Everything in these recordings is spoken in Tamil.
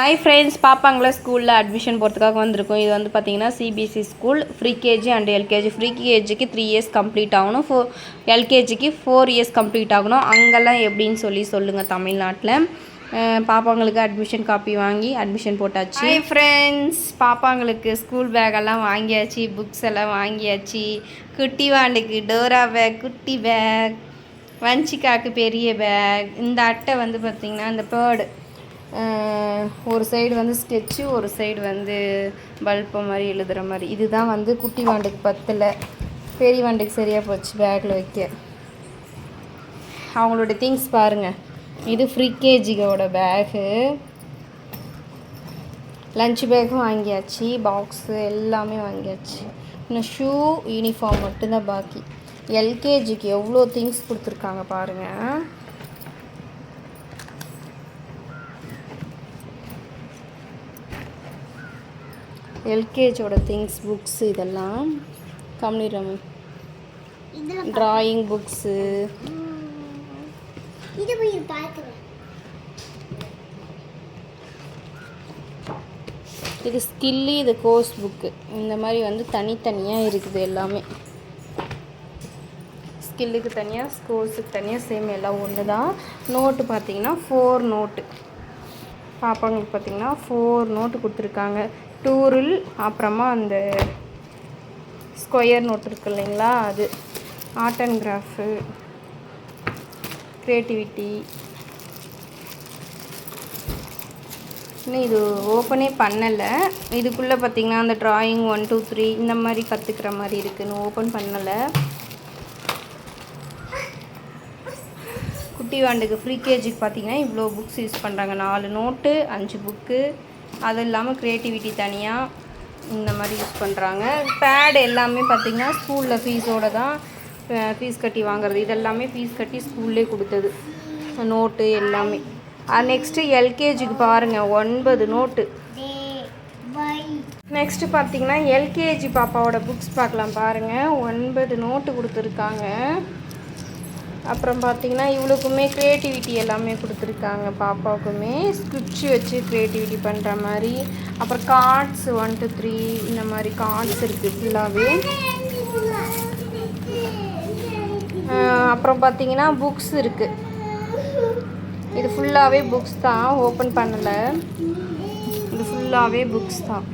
ஹாய் ஃப்ரெண்ட்ஸ், பாப்பாங்கள ஸ்கூலில் அட்மிஷன் போகிறதுக்காக வந்திருக்கோம். இது வந்து பார்த்திங்கன்னா CBSE school. Pre KG and LKG. Pre கேஜிக்கு 3 இயர்ஸ் கம்ப்ளீட் ஆகணும், எல்கேஜிக்கு 4 இயர்ஸ் கம்ப்ளீட் ஆகணும். அங்கெல்லாம் எப்படின்னு சொல்லுங்கள் தமிழ்நாட்டில். பாப்பாங்களுக்கு அட்மிஷன் காப்பி வாங்கி அட்மிஷன் போட்டாச்சு. ஹாய் ஃப்ரெண்ட்ஸ், பாப்பாங்களுக்கு ஸ்கூல் பேக்கெல்லாம் வாங்கியாச்சு, புக்ஸ் எல்லாம் வாங்கியாச்சு. குட்டி வாண்டுக்கு டோரா பேக், குட்டி பேக், வஞ்சிக்காக்கு பெரிய பேக். இந்த அட்டை வந்து பார்த்திங்கன்னா இந்த பேர்டு, ஒரு சைடு வந்து ஸ்கெட்சு, ஒரு சைடு வந்து பல்பை மாதிரி எழுதுகிற மாதிரி. இதுதான் வந்து குட்டி வாண்டுக்கு பத்தில், பெரிய வாண்டுக்கு சரியாக போச்சு பேக்கில் வைக்க. அவங்களோட திங்ஸ் பாருங்கள். இது ஃப்ரீ கேஜியோட பேகு. லஞ்ச் பேக்கும் வாங்கியாச்சு, பாக்ஸு எல்லாமே வாங்கியாச்சு. இன்னும் ஷூ, யூனிஃபார்ம் மட்டும்தான் பாக்கி. எல்கேஜிக்கு எவ்வளோ திங்ஸ் கொடுத்துருக்காங்க பாருங்கள். எல்கேஜியோட திங்ஸ், புக்ஸ் இதெல்லாம் கம்னிரம், ட்ராயிங் புக்ஸு, இது ஸ்கில்லி, இது கோர்ஸ் புக்கு. இந்த மாதிரி வந்து தனித்தனியாக இருக்குது எல்லாமே. ஸ்கில்லுக்கு தனியாக, கோர்ஸுக்கு தனியாக, சேம் எல்லாம் ஒன்று தான். நோட்டு பார்த்திங்கன்னா 4 நோட்டு. பாப்பாங்களுக்கு பார்த்திங்கன்னா 4 நோட்டு கொடுத்துருக்காங்க. டூரில், அப்புறமா அந்த ஸ்கொயர் நோட் இருக்கு இல்லைங்களா, அது ஆர்ட் அண்ட் கிராஃப்டு, க்ரியேட்டிவிட்டி. இன்னும் இது ஓப்பனே பண்ணலை. இதுக்குள்ளே பார்த்திங்கன்னா அந்த ட்ராயிங் 1 2 3 இந்த மாதிரி கற்றுக்கிற மாதிரி இருக்குதுன்னு ஓப்பன் பண்ணலை. குட்டி வாண்டுக்கு ஃப்ரீ கேஜிக்கு பார்த்திங்கன்னா இவ்வளோ புக்ஸ் யூஸ் பண்ணுறாங்க. 4 நோட்டு, 5 புக்கு. அது இல்லாமல் க்ரியேட்டிவிட்டி தனியாக இந்த மாதிரி யூஸ் பண்ணுறாங்க. பேட் எல்லாமே பார்த்திங்கன்னா ஸ்கூலில் ஃபீஸோடு தான், ஃபீஸ் கட்டி வாங்குறது. இதெல்லாமே ஃபீஸ் கட்டி ஸ்கூல்லே கொடுத்தது, நோட்டு எல்லாமே. நெக்ஸ்ட்டு எல்கேஜிக்கு பாருங்கள் 9 நோட்டு. நெக்ஸ்ட்டு பார்த்திங்கன்னா எல்கேஜி பாப்பாவோட புக்ஸ் பார்க்கலாம் பாருங்கள். 9 நோட்டு கொடுத்துருக்காங்க. அப்புறம் பார்த்திங்கன்னா இவளுக்குமே க்ரியேட்டிவிட்டி எல்லாமே கொடுத்துருக்காங்க. பாப்பாவுக்குமே ஸ்கிட்ச் வச்சு க்ரியேட்டிவிட்டி பண்ணுற மாதிரி. அப்புறம் கார்ட்ஸ் 1 2 3 இந்த மாதிரி கார்ட்ஸ் இருக்குது ஃபுல்லாகவே. அப்புறம் பார்த்திங்கன்னா புக்ஸ் இருக்குது. இது ஃபுல்லாகவே புக்ஸ் தான், ஓப்பன் பண்ணலை. இது ஃபுல்லாகவே புக்ஸ் தான்.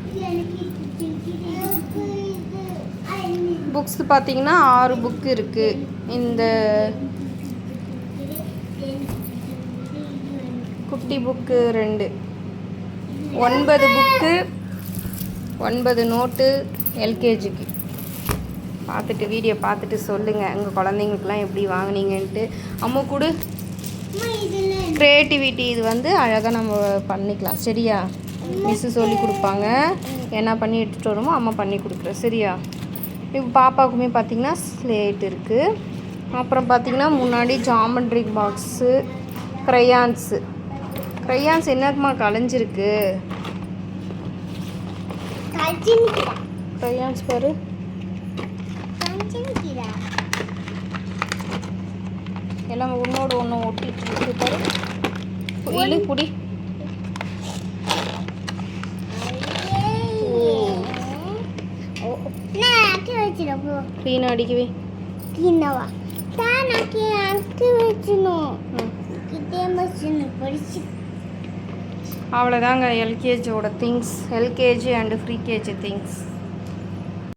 புக்ஸ் பார்த்திங்கன்னா 6 புக்கு இருக்குது. இந்த குட்டி புக்கு 2, 9 புக்கு, 9 நோட்டு எல்கேஜிக்கு. பார்த்துட்டு வீடியோ பார்த்துட்டு சொல்லுங்கள் உங்கள் குழந்தைங்களுக்குலாம் எப்படி வாங்கினீங்கன்ட்டு. அம்மா கூட க்ரியேட்டிவிட்டி இது வந்து அழகாக நம்ம பண்ணிக்கலாம் சரியா. மிஸ்ஸு சொல்லி கொடுப்பாங்க, என்ன பண்ணி எடுத்துகிட்டு வருமோ அம்மா பண்ணி கொடுக்குறேன் சரியா. இப்போ பாப்பாவுக்குமே பார்த்திங்கன்னா ஸ்லேட் இருக்குது. அப்புறம் பார்த்திங்கன்னா முன்னாடி ஜாமெண்ட்ரி பாக்ஸு, க்ரையான்ஸு. க்ரையான்ஸ் என்னக்குமா கலைஞ்சிருக்கு? க்ரையான்ஸ் பாரு, எல்லாம் ஒன்றோடு ஒன்று ஒட்டிட்டு இருக்கு பாரு. இழு குடி. க்ளீனாக அடிக்கவே அவ்வளோதாங்க எல்கேஜியோட things. LKG and pre KG things.